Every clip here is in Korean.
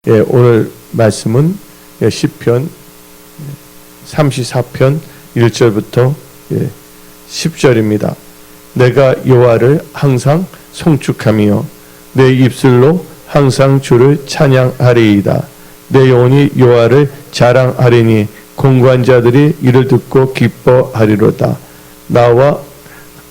오늘 말씀은 시편 34편 1절부터 10절입니다. 내가 여호와를 항상 송축하며 내 입술로 항상 주를 찬양하리이다. 내 영혼이 여호와를 자랑하리니 공관자들이 이를 듣고 기뻐하리로다. 나와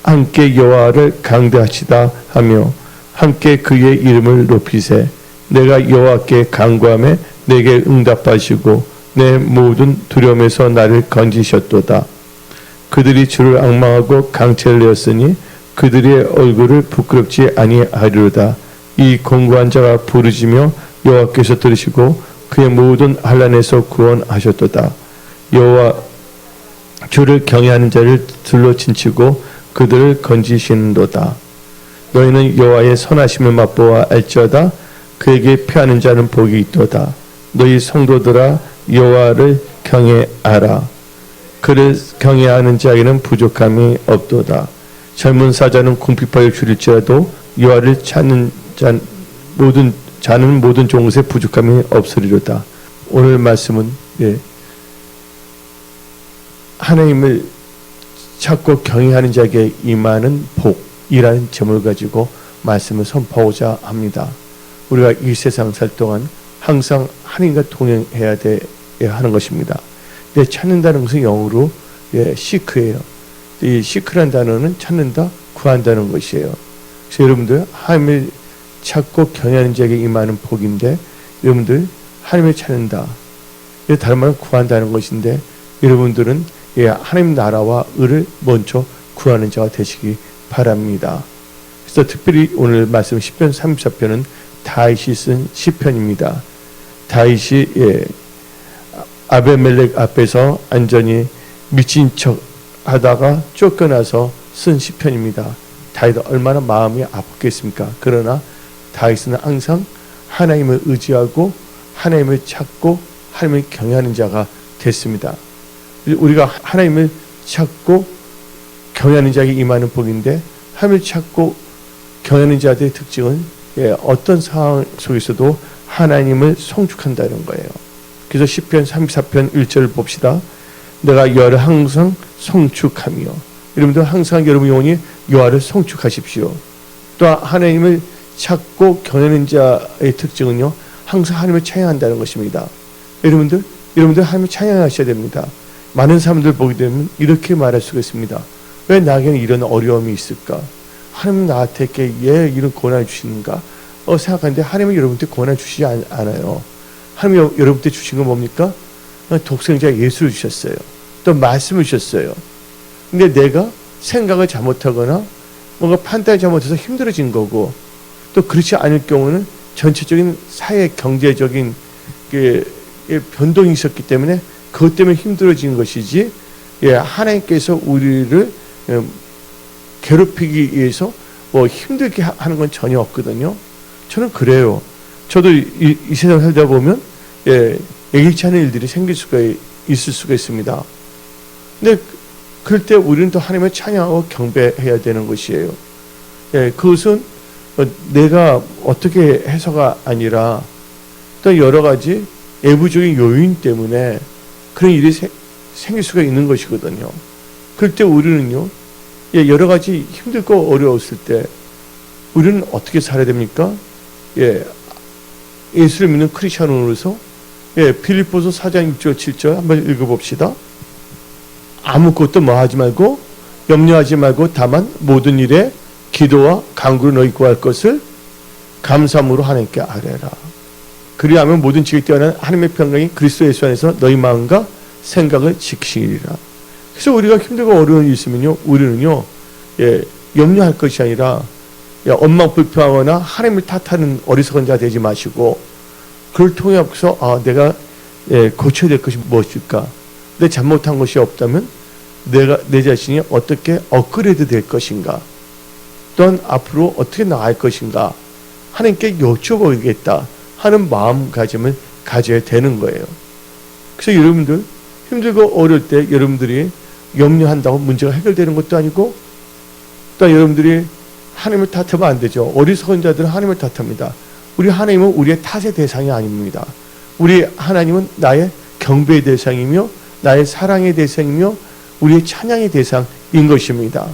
함께 여호와를 강대하시다 하며 함께 그의 이름을 높이세. 내가 여호와께 간구하매 내게 응답하시고 내 모든 두려움에서 나를 건지셨도다. 그들이 주를 앙망하고 강체를 내었으니 그들의 얼굴을 부끄럽지 아니하리로다. 이 공고한 자가 부르짖으며 여호와께서 들으시고 그의 모든 환난에서 구원하셨도다. 여호와 주를 경외하는 자를 둘러 진치고 그들을 건지시는도다. 너희는 여호와의 선하심을 맛보아 알지어다. 그에게 피하는 자는 복이 있도다. 너희 성도들아 여호와를 경외하라. 그를 경외하는 자에게는 부족함이 없도다. 젊은 사자는 궁핍하여 줄일지라도 여호와를 찾는 자는 모든 종것에 부족함이 없으리로다. 오늘 말씀은 하나님을 찾고 경외하는 자에게 임하는 복이라는 제목을 가지고 말씀을 선포하고자 합니다. 우리가 이 세상 살 동안 항상 하나님과 동행해야 하는 것입니다. 찾는다는 것은 영어로 시크예요. 이 시크란 단어는 찾는다, 구한다는 것이에요. 그래서 여러분들 하나님을 찾고 경외하는 자에게 임하는 복인데, 여러분들 하나님을 찾는다. 다른 말은 구한다는 것인데, 여러분들은 하나님 나라와 의를 먼저 구하는 자가 되시기 바랍니다. 그래서 특별히 오늘 말씀 시편 34편은 다윗이 쓴 시편입니다. 다윗이 아베멜렉 앞에서 완전히 미친 척 하다가 쫓겨나서 쓴 시편입니다. 다윗은 얼마나 마음이 아팠겠습니까? 그러나 다윗은 항상 하나님을 의지하고 하나님을 찾고 하나님을 경외하는 자가 됐습니다. 우리가 하나님을 찾고 경외하는 자에게 임하는 복인데, 하나님을 찾고 경외하는 자들의 특징은 어떤 상황 속에서도 하나님을 송축한다는 거예요. 그래서 시편 34편 1절 봅시다. 내가 여호와를 항상 송축하며. 여러분들 항상 여러분 영혼이 여호와를 송축하십시오. 또 하나님을 찾고 경외하는 자의 특징은요, 항상 하나님을 찬양한다는 것입니다. 여러분들 하나님을 찬양하셔야 됩니다. 많은 사람들 보게 되면 이렇게 말할 수가 있습니다. 왜 나에게는 이런 어려움이 있을까? 하나님 나한테 왜 이런 고난을 주시는가? 생각하는데 하나님은 여러분한테 고난을 주시지 않아요. 하나님이 여러분한테 주신 건 뭡니까? 독생자 예수를 주셨어요. 또 말씀을 주셨어요. 근데 내가 생각을 잘못하거나 뭔가 판단을 잘못해서 힘들어진 거고, 또 그렇지 않을 경우는 전체적인 사회 경제적인 변동이 있었기 때문에 그것 때문에 힘들어진 것이지, 하나님께서 우리를 괴롭히기 위해서 힘들게 하는 건 전혀 없거든요. 저는 그래요. 저도 이 세상 살다 보면 예기치 않은 일들이 있을 수가 있습니다. 근데 그럴 때 우리는 또 하나님을 찬양하고 경배해야 되는 것이에요. 그것은 내가 어떻게 해서가 아니라 또 여러 가지 외부적인 요인 때문에 그런 일이 생길 수가 있는 것이거든요. 그럴 때 우리는요, 여러 가지 힘들고 어려웠을 때 우리는 어떻게 살아야 됩니까? 예수를 믿는 크리스천으로서 빌립보서 4장 6절 7절 한번 읽어봅시다. 아무것도 하지 말고 염려하지 말고 다만 모든 일에 기도와 간구로 너희 구할 것을 감사함으로 하나님께 아뢰라. 그리하면 모든 지극히 뛰어난 하나님의 평강이 그리스도 예수 안에서 너희 마음과 생각을 지키시리라. 그래서 우리가 힘들고 어려운 일이 있으면요, 우리는요, 염려할 것이 아니라 원망불평하거나 하나님을 탓하는 어리석은 자 되지 마시고, 그걸 통해서 내가 고쳐야 될 것이 무엇일까? 내 잘못한 것이 없다면 내 자신이 어떻게 업그레이드 될 것인가? 또한 앞으로 어떻게 나갈 것인가? 하나님께 여쭤보겠다 하는 마음가짐을 가져야 되는 거예요. 그래서 여러분들 힘들고 어려울 때 여러분들이 염려한다고 문제가 해결되는 것도 아니고, 또 여러분들이 하나님을 탓하면 안 되죠. 어리석은 자들은 하나님을 탓합니다. 우리 하나님은 우리의 탓의 대상이 아닙니다. 우리 하나님은 나의 경배의 대상이며 나의 사랑의 대상이며 우리의 찬양의 대상인 것입니다.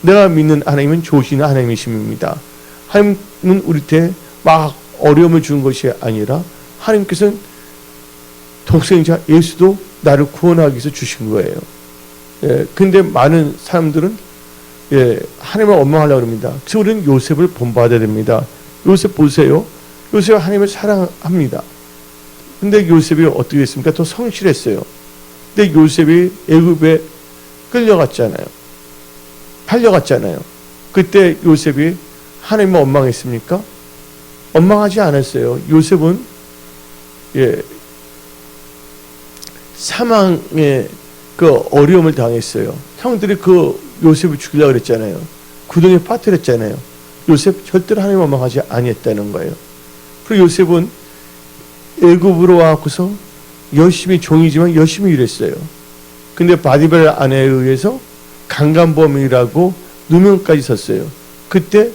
내가 믿는 하나님은 좋으신 하나님이십니다. 하나님은 우리한테 막 어려움을 주는 것이 아니라 하나님께서는 독생자 예수도 나를 구원하기 위해서 주신 거예요. 근데 많은 사람들은 하나님을 원망하려고 합니다. 그래서 우리는 요셉을 본받아야 됩니다. 요셉 보세요. 요셉은 하나님을 사랑합니다. 근데 요셉이 어떻게 했습니까? 더 성실했어요. 근데 요셉이 애굽에 끌려갔잖아요. 팔려갔잖아요. 그때 요셉이 하나님을 원망했습니까? 원망하지 않았어요. 요셉은 사망의 그 어려움을 당했어요. 형들이 그 요셉을 죽이려고 그랬잖아요. 구덩이에 빠뜨렸잖아요. 요셉 절대로 하나님 원망하지 아니했다는 거예요. 그리고 요셉은 애굽으로 와서 열심히 종이지만 열심히 일했어요. 근데 바디벨 아내에 의해서 강간범이라고 누명까지 섰어요. 그때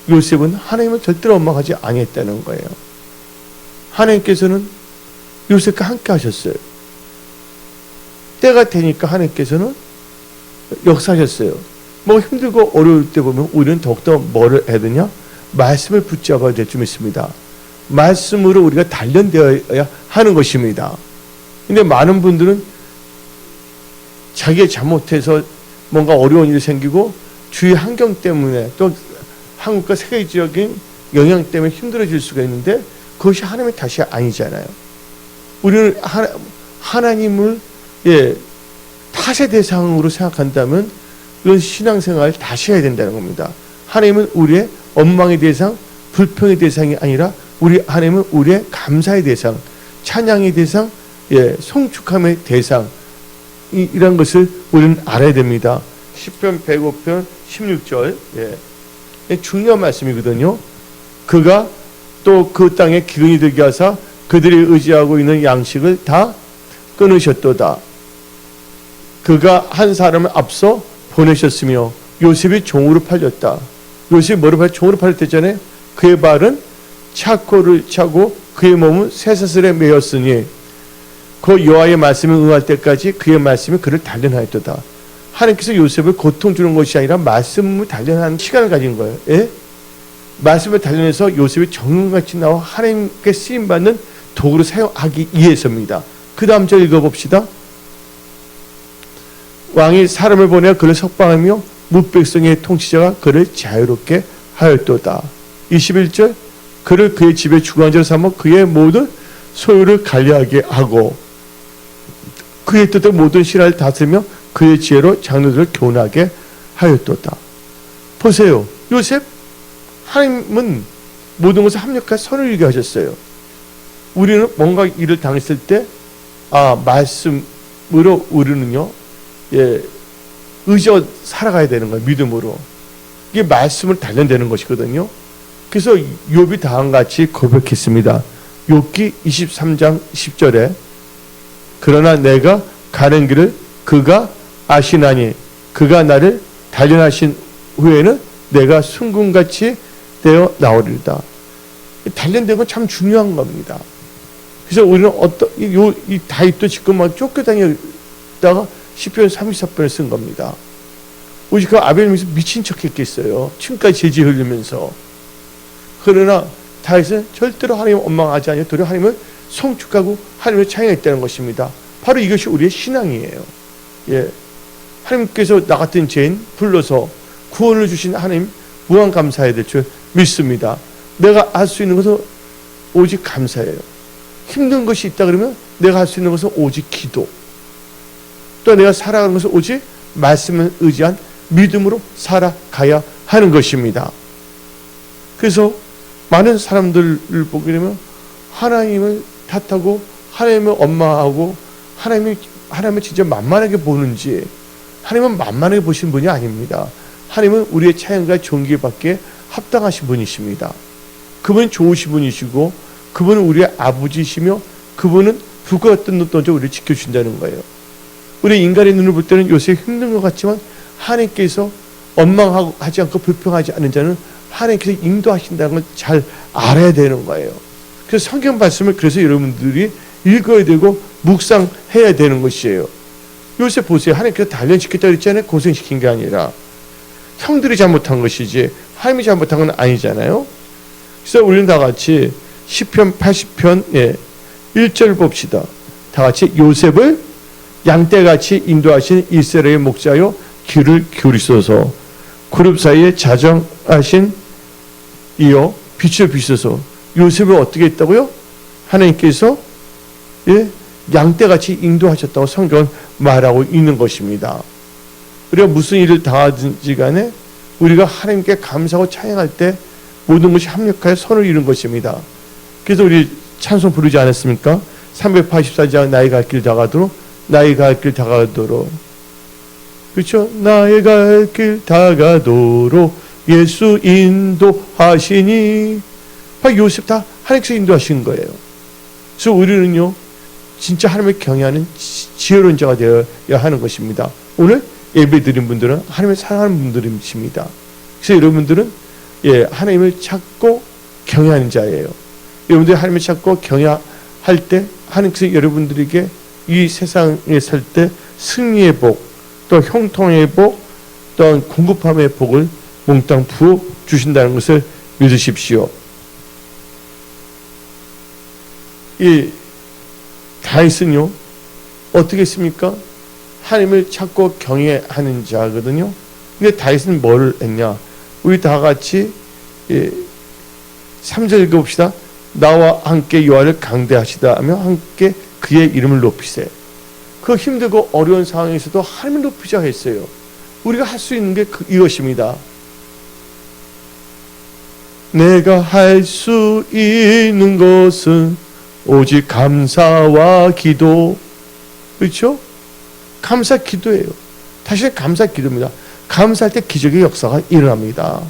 요셉은 하나님을 절대로 원망하지 아니했다는 거예요. 하나님께서는 요셉과 함께 하셨어요. 때가 되니까 하나님께서는 역사하셨어요. 뭐 힘들고 어려울 때 보면 우리는 더욱더 뭐를 해야 되냐? 말씀을 붙잡아야 될 줄 믿습니다. 말씀으로 우리가 단련되어야 하는 것입니다. 근데 많은 분들은 자기의 잘못해서 뭔가 어려운 일이 생기고 주위 환경 때문에 또 한국과 세계적인 영향 때문에 힘들어질 수가 있는데 그것이 하나님의 탓이 아니잖아요. 우리는 하나님을 탓의 대상으로 생각한다면 이런 신앙생활을 다시 해야 된다는 겁니다. 하나님은 우리의 원망의 대상, 불평의 대상이 아니라 우리 하나님은 우리의 감사의 대상, 찬양의 대상, 송축함의 대상 이런 것을 우리는 알아야 됩니다. 시편 105편 16절 중요한 말씀이거든요. 그가 또 그 땅에 기근이 들게 하사 그들이 의지하고 있는 양식을 다 끊으셨도다. 그가 한 사람을 앞서 보내셨으며 요셉이 종으로 팔렸다. 요셉이 뭐로 팔렸? 종으로 팔렸대잖아요. 그의 발은 차코를 차고 그의 몸은 쇠사슬에 매였으니 그 여호와의 말씀에 응할 때까지 그의 말씀이 그를 단련하였도다. 하나님께서 요셉을 고통 주는 것이 아니라 말씀을 단련하는 시간을 가진 거예요. 말씀을 단련해서 요셉이 정금같이 나와 하나님께 쓰임받는 도구로 사용하기 위해서입니다. 그 다음 절 읽어봅시다. 왕이 사람을 보내어 그를 석방하며 뭇백성의 통치자가 그를 자유롭게 하였도다. 21절 그를 그의 집에 주관자로 삼아 그의 모든 소유를 관리하게 하고 그의 뜻대로 모든 신하를 다스리며 그의 지혜로 장로들을 교훈하게 하였도다. 보세요. 요셉 하나님은 모든 것을 합력하여 선을 이루게 하셨어요. 우리는 뭔가 일을 당했을 때 말씀으로 우리는요 의지어 살아가야 되는 거예요. 믿음으로. 이게 말씀을 단련되는 것이거든요. 그래서 욥이 다음과 같이 고백했습니다. 욥기 23장 10절에 그러나 내가 가는 길을 그가 아시나니 그가 나를 단련하신 후에는 내가 순금같이 되어 나오리다. 단련된 건 참 중요한 겁니다. 그래서 우리는 이 다윗도 지금 막 쫓겨다니다가 시편 34편을 쓴 겁니다. 오직 그 아벨면서 미친 척 했겠어요. 지금까지 재지 흘리면서. 그러나 다윗은 절대로 하나님을 원망하지 않으며 도리어 하나님을 송축하고 하나님을 찬양했다는 것입니다. 바로 이것이 우리의 신앙이에요. 하나님께서 나 같은 죄인 불러서 구원을 주신 하나님 무한 감사해야 될 줄 믿습니다. 내가 할 수 있는 것은 오직 감사예요. 힘든 것이 있다 그러면 내가 할 수 있는 것은 오직 기도. 또 내가 살아가는 것은 오직 말씀을 의지한 믿음으로 살아가야 하는 것입니다. 그래서 많은 사람들을 보게 되면 하나님을 탓하고 하나님을 원망하고 하나님을 진짜 만만하게 보는지 하나님은 만만하게 보시는 분이 아닙니다. 하나님은 우리의 찬양과 존귀받기에 합당하신 분이십니다. 그분은 좋으신 분이시고 그분은 우리의 아버지시며 그분은 불과 같은 눈 던져 우리를 지켜주신다는 거예요. 우리 인간의 눈을 볼 때는 요새 힘든 것 같지만 하나님께서 원망하지 않고 불평하지 않는 자는 하나님께서 인도하신다는 걸 잘 알아야 되는 거예요. 그래서 성경 말씀을 그래서 여러분들이 읽어야 되고 묵상해야 되는 것이에요. 요새 보세요. 하나님께서 단련시켰다 그랬잖아요. 고생시킨 게 아니라 형들이 잘못한 것이지 하나님이 잘못한 건 아니잖아요. 그래서 우리는 다 같이 시편 80편 1절 봅시다. 다 같이 요셉을 양떼같이 인도하신 이스라엘의 목자여 귀를 기울이소서. 그룹 사이에 자정하신 이여 빛을 비춰서. 요셉을 어떻게 했다고요? 하나님께서 양떼같이 인도하셨다고 성경은 말하고 있는 것입니다. 우리가 무슨 일을 당하든지 간에 우리가 하나님께 감사하고 찬양할 때 모든 것이 합력하여 선을 이룬 것입니다. 그래서 우리 찬송 부르지 않았습니까? 384장 나의 갈 길 다가도록 나의 갈 길 다가도록 그렇죠? 나의 갈 길 다가도록 예수 인도하시니 요셉 다 하나님께서 인도하신 거예요. 그래서 우리는요 진짜 하나님을 경외하는 지혜로운 자가 되어야 하는 것입니다. 오늘 예배 드린 분들은 하나님을 사랑하는 분들이십니다. 그래서 여러분들은 하나님을 찾고 경외하는 자예요. 여러분들이 하나님을 찾고 경외할 때 하나님께서 여러분들에게 이 세상에 살 때 승리의 복, 또 형통의 복, 또한 공급함의 복을 몽땅 부어 주신다는 것을 믿으십시오. 이 다윗은요 어떻게 했습니까? 하나님을 찾고 경외하는 자거든요. 근데 다윗은 뭘 했냐? 우리 다 같이 3절 읽어봅시다. 나와 함께 여호와를 강대하시다 하며 함께 그의 이름을 높이세. 그 힘들고 어려운 상황에서도 하나님을 높이자 했어요. 우리가 할 수 있는 게 이것입니다. 내가 할 수 있는 것은 오직 감사와 기도. 그렇죠? 감사 기도예요. 다시 감사 기도입니다. 감사할 때 기적의 역사가 일어납니다.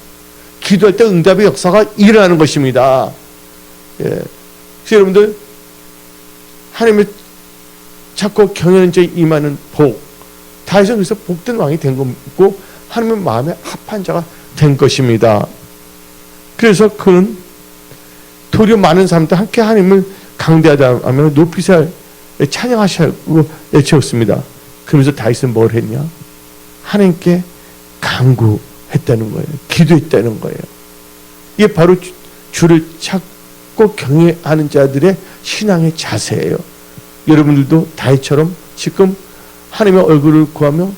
기도할 때 응답의 역사가 일어나는 것입니다. 그래서 여러분들 하나님을 찾고 경외하는 자에 임하는 복, 다윗은 그래서 복된 왕이 된 거고 하나님의 마음에 합한 자가 된 것입니다. 그래서 그는 도리어 많은 사람들 함께 하나님을 강대하다 하면 높이사 찬양하시고 외쳤습니다. 그러면서 다윗은 뭘 했냐? 하나님께 간구했다는 거예요. 기도했다는 거예요. 이게 바로 주를 찾고 경외하는 자들의 신앙의 자세예요. 여러분들도 다윗처럼 지금 하나님의 얼굴을 구하며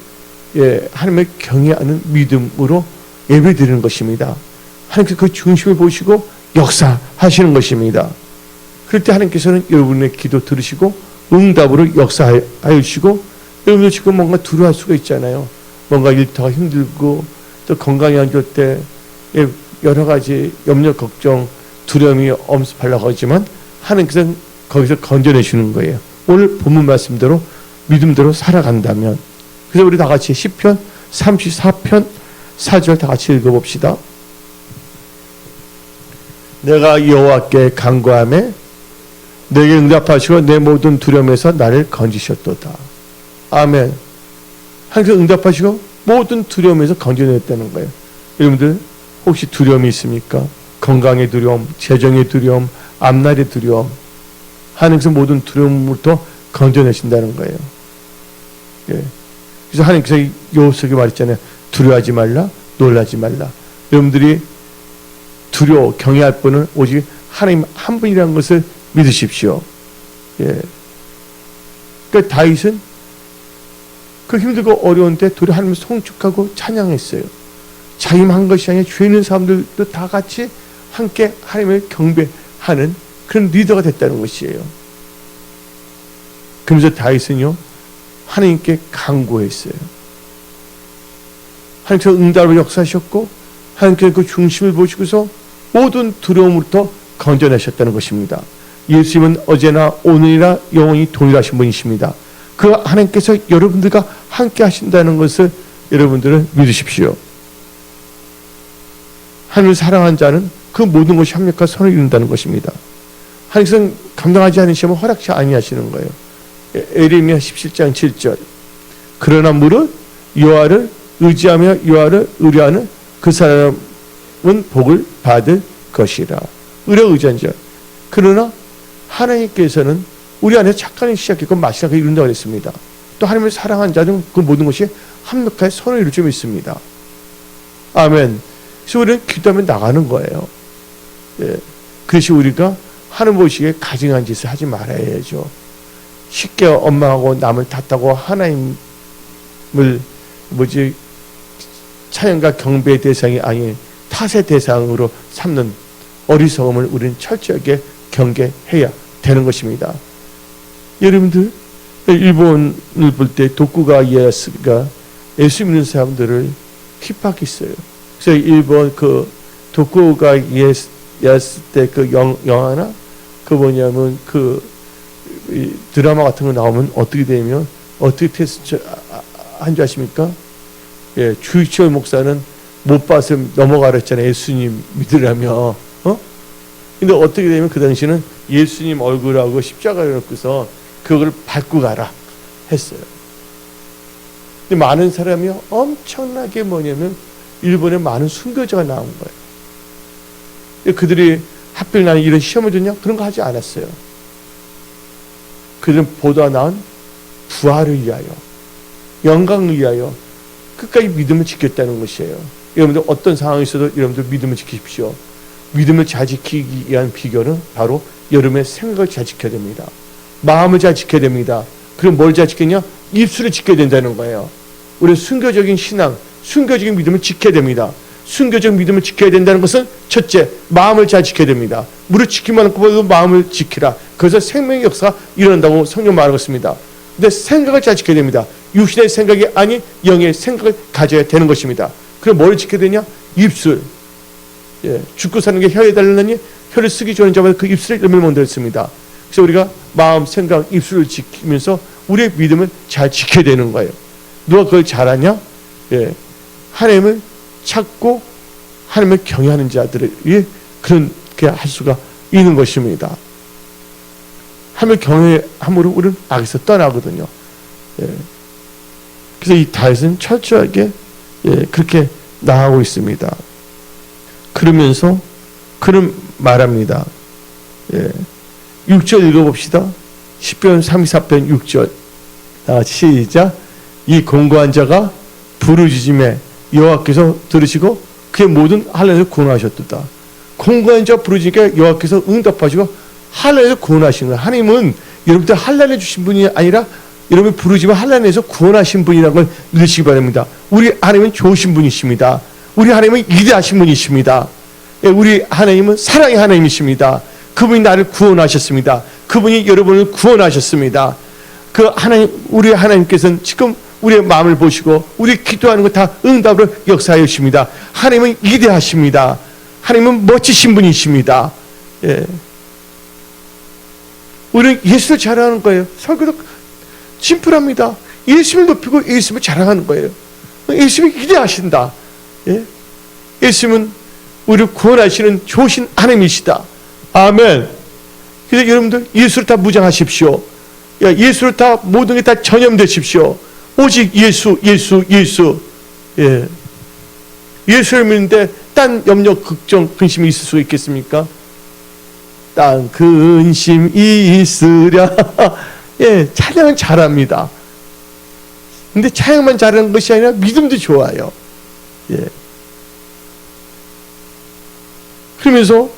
하나님의 경외하는 믿음으로 예배드리는 것입니다. 하나님께서 그 중심을 보시고 역사하시는 것입니다. 그럴 때 하나님께서는 여러분의 기도 들으시고 응답으로 역사하여 주시고, 여러분도 지금 뭔가 두려워할 수가 있잖아요. 뭔가 일터가 힘들고 또 건강이 안 좋을 때 여러 가지 염려, 걱정, 두려움이 엄습하려고 하지만 하나님께서는 거기서 건져내시는 거예요. 오늘 본문 말씀대로 믿음대로 살아간다면. 그래서 우리 다 같이 시편 34편 4절 다 같이 읽어봅시다. 내가 여호와께 간구하매 내게 응답하시고 내 모든 두려움에서 나를 건지셨도다. 아멘. 하나님께서 응답하시고 모든 두려움에서 건져냈다는 거예요. 여러분들 혹시 두려움이 있습니까? 건강의 두려움, 재정의 두려움, 앞날의 두려움. 하나님께서 모든 두려움부터 건져내신다는 거예요. 그래서 하나님께서 요셉에게 말했잖아요. 두려워하지 말라, 놀라지 말라. 여러분들이 두려워, 경외할 분은 오직 하나님 한 분이라는 것을 믿으십시오. 그러니까 다윗은 그 힘들고 어려운 때 도리어 하나님을 송축하고 찬양했어요. 자기만 한 것이 아니라 죄 있는 사람들도 다 같이 함께 하나님을 경배하는 그런 리더가 됐다는 것이에요. 그러면서 다윗은요 하나님께 간구했어요. 하나님께서 응답을 역사하셨고 하나님께서 그 중심을 보시고서 모든 두려움으로부터 건져내셨다는 것입니다. 예수님은 어제나 오늘이나 영원히 동일하신 분이십니다. 그 하나님께서 여러분들과 함께 하신다는 것을 여러분들은 믿으십시오. 하나님을 사랑한 자는 그 모든 것이 합력과 선을 이룬다는 것입니다. 하나님께서는 감당하지 않으시면 허락치 아니하시는 거예요. 에레미야 17장 7절. 그러나 무릇 여호와를 의지하며 여호와를 의뢰하는 그 사람의 복을 받을 것이라. 의뢰의지한 자. 그러나 하나님께서는 우리 안에서 착한 시작했고 마지막에 이룬다고 했습니다. 또 하나님을 사랑한 자는 그 모든 것이 합력하여 선을 이룰 줄 믿습니다. 아멘. 그래서 우리는 기도하면 나가는 거예요. 예. 그래서 우리가 하는 보시기에 가증한 짓을 하지 말아야죠. 쉽게 엄마하고 남을 탓하고 하나님을 찬양과 경배의 대상이 아닌 탓의 대상으로 삼는 어리석음을 우리는 철저하게 경계해야 되는 것입니다. 여러분들, 일본을 볼 때 도쿠가와 이에야스가 예수 믿는 사람들을 핍박했어요. 그래서 일본 그 도쿠가와 이에야스 때 그 영화나 그 뭐냐면 그 드라마 같은 거 나오면 어떻게 되면 어떻게 테스트 한 줄 아십니까? 예, 주희철 목사는 못 봐서 넘어가라 했잖아요. 예수님 믿으라며. 근데 어떻게 되면 그 당시는 예수님 얼굴하고 십자가를 놓고서 그걸 밟고 가라 했어요. 근데 많은 사람이 엄청나게 뭐냐면 일본에 많은 순교자가 나온 거예요. 그들이 하필 나는 이런 시험을 줬냐? 그런 거 하지 않았어요. 그들은 보다 나은 부활을 위하여, 영광을 위하여 끝까지 믿음을 지켰다는 것이에요. 여러분들 어떤 상황이 있어도 여러분들 믿음을 지키십시오. 믿음을 잘 지키기 위한 비결은 바로 여러분의 생각을 잘 지켜야 됩니다. 마음을 잘 지켜야 됩니다. 그럼 뭘 잘 지키냐? 입술을 지켜야 된다는 거예요. 우리는 순교적인 신앙, 순교적인 믿음을 지켜야 됩니다. 순교적 믿음을 지켜야 된다는 것은 첫째, 마음을 잘 지켜야 됩니다. 무릇 지키면 그보다 마음을 지키라. 그래서 생명의 역사가 일어난다고 성경 말하고 있습니다. 근데 생각을 잘 지켜야 됩니다. 육신의 생각이 아닌 영의 생각을 가져야 되는 것입니다. 그럼 뭘 지켜야 되냐? 입술. 예, 죽고 사는 게 혀에 달렸느니 혀를 쓰기 좋은 자마다 그 입술을 열매를 만들었습니다. 그래서 우리가 마음, 생각, 입술을 지키면서 우리의 믿음을 잘 지켜야 되는 거예요. 누가 그걸 잘하냐? 예, 하나님을 찾고 하나님을 경외하는 자들이 그렇게 할 수가 있는 것입니다. 하나님을 경외함으로 우리는 악에서 떠나거든요. 예. 그래서 이 다윗은 철저하게 그렇게 나아가고 있습니다. 그러면서 그는 말합니다. 6절 읽어봅시다. 시편 34편 6절 시작. 이 공고한 자가 부르짖음에 여호와께서 들으시고 그의 모든 환난에서 구원하셨도다. 공고한 자 부르짖으니까 여호와께서 응답하시고 환난에서 구원하신 거예요. 하나님은 여러분들 환난해 주신 분이 아니라 여러분이 부르짖으면 환난에서 구원하신 분이라는 걸 믿으시기 바랍니다. 우리 하나님은 좋으신 분이십니다. 우리 하나님은 위대하신 분이십니다. 우리 하나님은 사랑의 하나님이십니다. 그분이 나를 구원하셨습니다. 그분이 여러분을 구원하셨습니다. 그 하나님, 우리 하나님께서는 지금 우리의 마음을 보시고 우리 기도하는 거 다 응답으로 역사하여 주십니다. 하나님은 위대하십니다. 하나님은 멋지신 분이십니다. 예. 우리는 예수를 자랑하는 거예요. 설교도 심플합니다. 예수를 높이고 예수를 자랑하는 거예요. 예수님이 위대하신다. 예? 예수님은 우리를 구원하시는 좋으신 하나님이시다. 아멘. 그래서 여러분들 예수를 다 무장하십시오. 예수를 다 모든 게 다 전염되십시오. 오직 예수, 예수, 예수. 예. 예수를 믿는데 딴 염려, 걱정, 근심이 있을 수 있겠습니까? 딴 근심이 있으랴. 예, 찬양은 잘합니다. 근데 찬양만 잘하는 것이 아니라 믿음도 좋아요. 예. 그러면서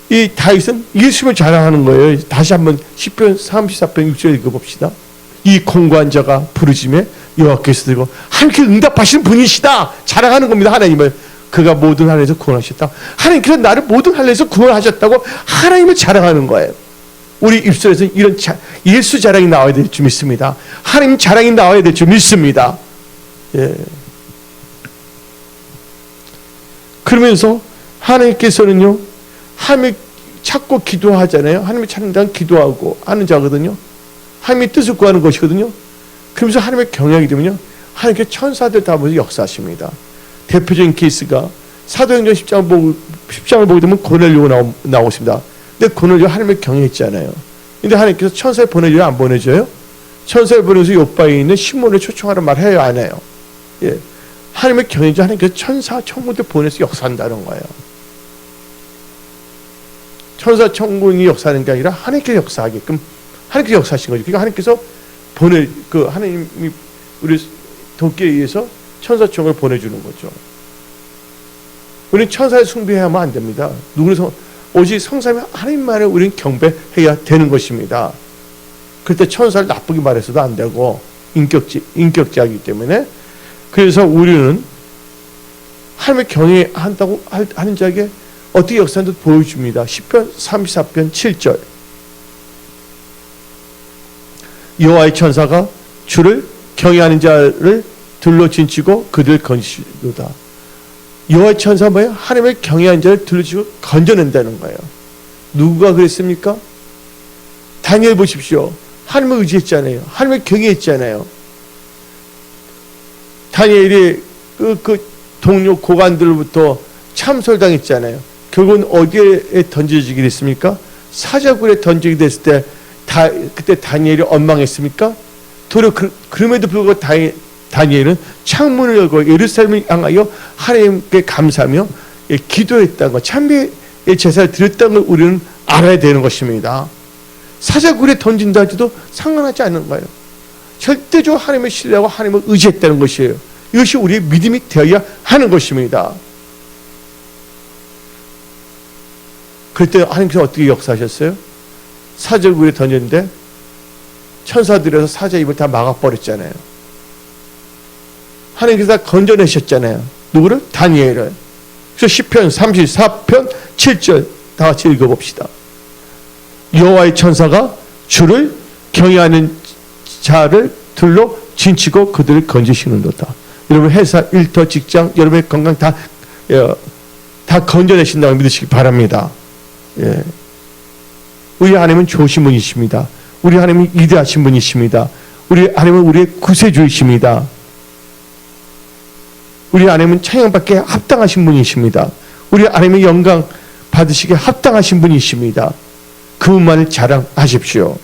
이 다윗은 예수님을 자랑하는 거예요. 다시 한번 시편 34편 6절 읽어봅시다. 이 공고한 자가 부르짖음에 여호와께서 들고 하나님께 응답하시는 분이시다. 자랑하는 겁니다. 하나님을. 그가 모든 환난에서 구원하셨다. 하나님께서 나를 모든 환난에서 구원하셨다고 하나님을 자랑하는 거예요. 우리 입술에서 이런 예수 자랑이 나와야 될 줄 믿습니다. 하나님 자랑이 나와야 될 줄 믿습니다. 예. 그러면서 하나님께서는요, 하나님을 찾고 기도하잖아요. 하나님을 찾는 자는 기도하고 하는 자거든요. 하나님의 뜻을 구하는 것이거든요. 그러면서 하나님의 경향이 되면요, 하나님께 천사들 다 모여서 역사하십니다. 대표적인 케이스가 사도행전 10장을 보게 되면 고넬료가 나오십니다. 근데 고넬료 하나님을 경외했잖아요. 근데 하나님께서 천사를 보내줘요? 안 보내줘요? 천사를 보내서 요바에 있는 시몬을 초청하는 말 해요? 안 해요? 예. 하나님의 경영자 하나님께서 천사 천군들 보내서 역사한다는 거예요. 천사 천군이 역사하는 게 아니라 하나님께서 역사하게끔 하나님께서 역사하신 거죠. 그러니까 하나님께서 하나님이 우리 돕기 위해서 천사 천군을 보내주는 거죠. 우리는 천사를 숭배하면 안 됩니다. 오직 성삼위 하나님만을 우리는 경배해야 되는 것입니다. 그때 천사를 나쁘게 말해서도 안 되고 인격자이기 때문에, 그래서 우리는 하나님의 경외한다고 하는 자에게 어떻게 역사하는지 보여줍니다. 시편 34편 7절. 여호와의 천사가 주를 경외하는 자를 들로 진치고 그들 건지시도다. 여호와의 천사 뭐예요? 하나님을 경외하는 자를 들로 건져낸다는 거예요. 누가 그랬습니까? 다니엘 보십시오. 하나님을 의지했잖아요. 하나님을 경외했잖아요. 다니엘이 그 동료 고관들로부터 참설당했잖아요. 결국은 어디에 던져지게 됐습니까? 사자굴에 던지게 됐을 때 그때 다니엘이 원망했습니까? 도리어 그럼에도 불구하고 다니엘은 창문을 열고 예루살렘을 향하여 하나님께 감사하며 기도했다는 것, 찬미의 제사를 드렸다는 걸 우리는 알아야 되는 것입니다. 사자굴에 던진다 해도 상관하지 않는 거예요. 절대적으로 하나님을 신뢰하고 하나님을 의지했다는 것이에요. 이것이 우리의 믿음이 되어야 하는 것입니다. 그때 하나님께서 어떻게 역사하셨어요? 사자굴에 던졌는데 천사들에서 사자 입을 다 막아버렸잖아요. 하나님께서 다 건져내셨잖아요. 누구를? 다니엘을. 그래서 시편 34편 7절 다 같이 읽어봅시다. 여호와의 천사가 주를 경외하는 자를 들로 진치고 그들을 건지시는도다. 여러분 회사, 일터, 직장, 여러분의 건강 다 건져내신다고 믿으시기 바랍니다. 예. 우리 하나님은 좋으신 분이십니다. 우리 하나님은 위대하신 분이십니다. 우리 하나님은 우리의 구세주이십니다. 우리 하나님은 찬양받기에 합당하신 분이십니다. 우리 하나님의 영광 받으시기에 합당하신 분이십니다. 그분만을 자랑하십시오.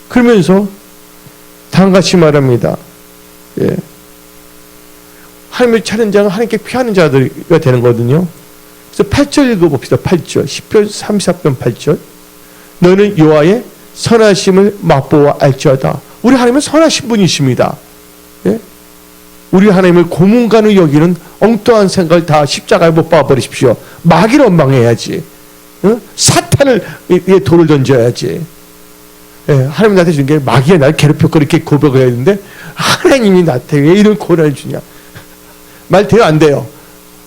그러면서 다음같이 말합니다. 예. 하나님을 찾는 자가 하나님께 피하는 자들이 되는 거거든요. 그래서 8절 읽어봅시다. 8절. 시편 34편 8절. 너는 여호와의 선하심을 맛보아 알지어다. 우리 하나님은 선하신 분이십니다. 예? 우리 하나님을 고문관으로 여기는 엉뚱한 생각을 다 십자가에 못 박아버리십시오. 마귀를 원망해야지. 사탄을 돌을 던져야지. 예, 하나님 나한테 주는 게 마귀가 나를 괴롭혔고 이렇게 고백을 해야 되는데 하나님이 나한테 왜 이런 고난을 주냐. 말 돼요? 안 돼요?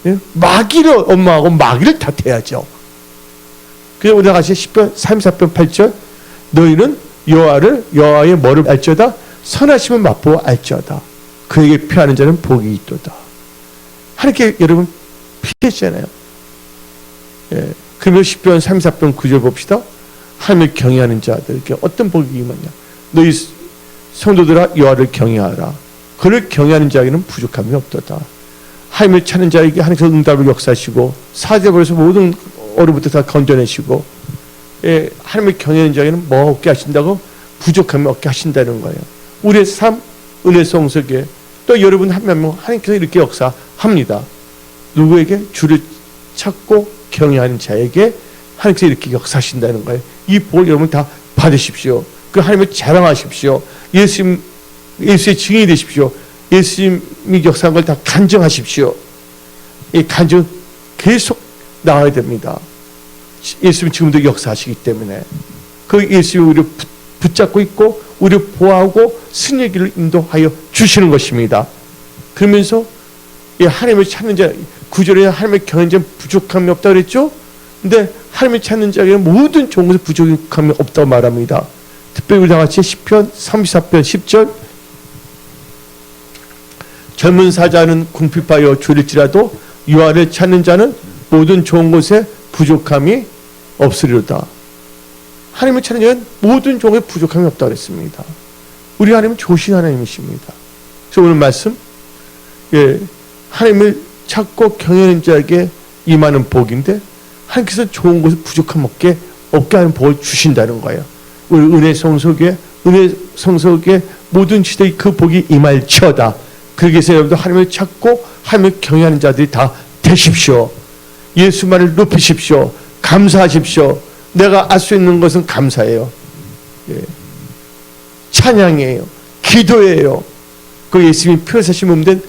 예? 마귀를 원망하고 마귀를 탓해야죠. 그래서 우리가 같이 시편 34편 8절 너희는 여호와의 뭐를 알지어다? 선하심을 맛보아 알지어다. 그에게 피하는 자는 복이 있도다. 하나님께 여러분 피했잖아요. 예. 그러면 시편 34편 9절 봅시다. 하나님을 경외하는 자들에게 어떤 복이 임하냐. 너희 성도들아 여호와를 경외하라. 그를 경외하는 자에게는 부족함이 없도다. 하나님을 찾는 자에게 하나님께서 응답을 역사하시고 사자굴에서 모든 어려부터 다 건져내시고, 예, 하나님을 경외하는 자에게는 뭐 없게 하신다고? 부족함이 없게 하신다는 거예요. 우리의 삶, 은혜 성석에 또 여러분 한 명 하나님께서 이렇게 역사합니다. 누구에게? 주를 찾고 경외하는 자에게 하나님께서 이렇게 역사하신다는 거예요. 이 복 여러분 다 받으십시오. 그 하나님을 자랑하십시오. 예수의 증인이 되십시오. 예수님이 역사한 걸 다 간증하십시오. 이 간증 계속 나와야 됩니다. 예수님 지금도 역사하시기 때문에 그 예수님이 우리를 붙잡고 있고 우리를 보호하고 승리의 길을 인도하여 주시는 것입니다. 그러면서 이 하나님을 찾는 자, 구절에 하나님을 경외하는 자는 부족함이 없다고 그랬죠? 근데 하나님을 찾는 자에게는 모든 좋은 것에 부족함이 없다고 말합니다. 특별히 우리 다 같이 시편 34편 10절 젊은 사자는 궁핍하여 졸릴지라도 여호와를 찾는 자는 모든 좋은 것에 부족함이 없으리로다. 하나님을 찾는 자는 모든 좋은 것에 부족함이 없다고 그랬습니다. 우리 하나님은 좋으신 하나님이십니다. 그래서 오늘 말씀, 예, 하나님을 찾고 경외하는 자에게 임하는 복인데 하나님께서 좋은 것을 부족함 없게 하는 복을 주신다는 거예요. 우리 은혜 성소에 모든 시대의 그 복이 임할지어다. 그러기 위해서 여러분도 하나님을 찾고 하나님을 경외하는 자들이 다 되십시오. 예수만을 높이십시오. 감사하십시오. 내가 알 수 있는 것은 감사예요. 예. 찬양이에요. 기도예요. 그 예수님이 피어사신 몸 된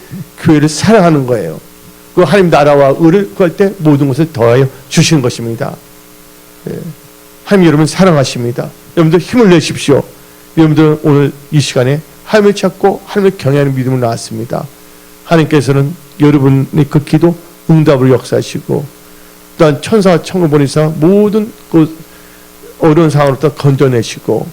교회를 사랑하는 거예요. 그 하나님 나라와 의를 구할 때 모든 것을 더하여 주시는 것입니다. 예. 하나님 여러분 사랑하십니다. 여러분들 힘을 내십시오. 여러분들 오늘 이 시간에 하나님을 찾고 하나님을 경외하는 믿음으로 나왔습니다. 하나님께서는 여러분의 그 기도 응답을 역사하시고 또한 천사와 천군 보내사 모든 그 어려운 상황으로부터 건져내시고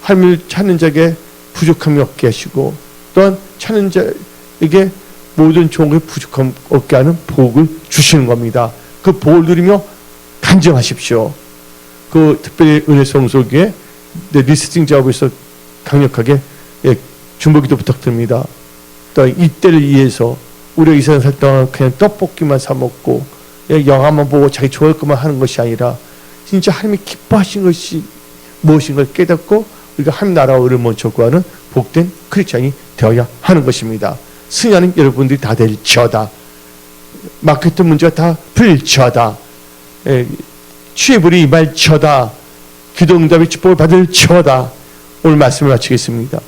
하나님을 찾는 자에게 부족함이 없게 하시고 또한 찾는 자에게 모든 좋은 것에 부족함 없게 하는 복을 주시는 겁니다. 그 복을 누리며 간증하십시오. 그 특별히 은혜 성소교회 리스팅 작업에서 강력하게 중보기도 부탁드립니다. 또 이때를 위해서 우리가 이 세상 살 동안 그냥 떡볶이만 사 먹고 영화만 보고 자기 좋아할 것만 하는 것이 아니라 진짜 하나님이 기뻐하신 것이 무엇인 걸 깨닫고 우리가 하나님 나라와 의를 먼저 구하는 복된 크리스찬이 되어야 하는 것입니다. 승리하는 여러분들이 다 될지어다. 마케팅 문제가 다 풀릴지어다. 취해불이 임할지어다. 기도 응답의 축복을 받을지어다. 오늘 말씀을 마치겠습니다.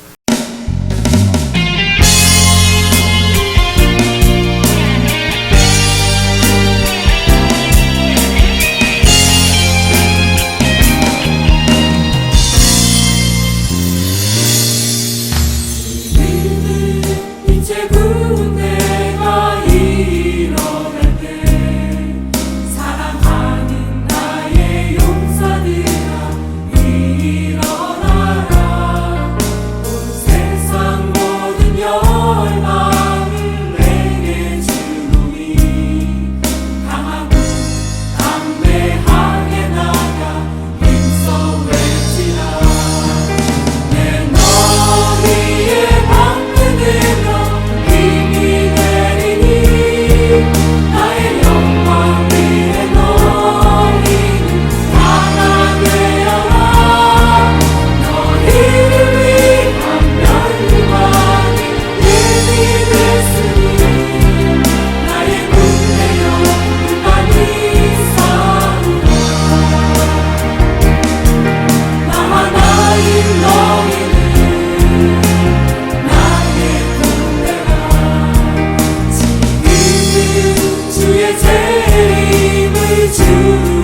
주의 재림을 주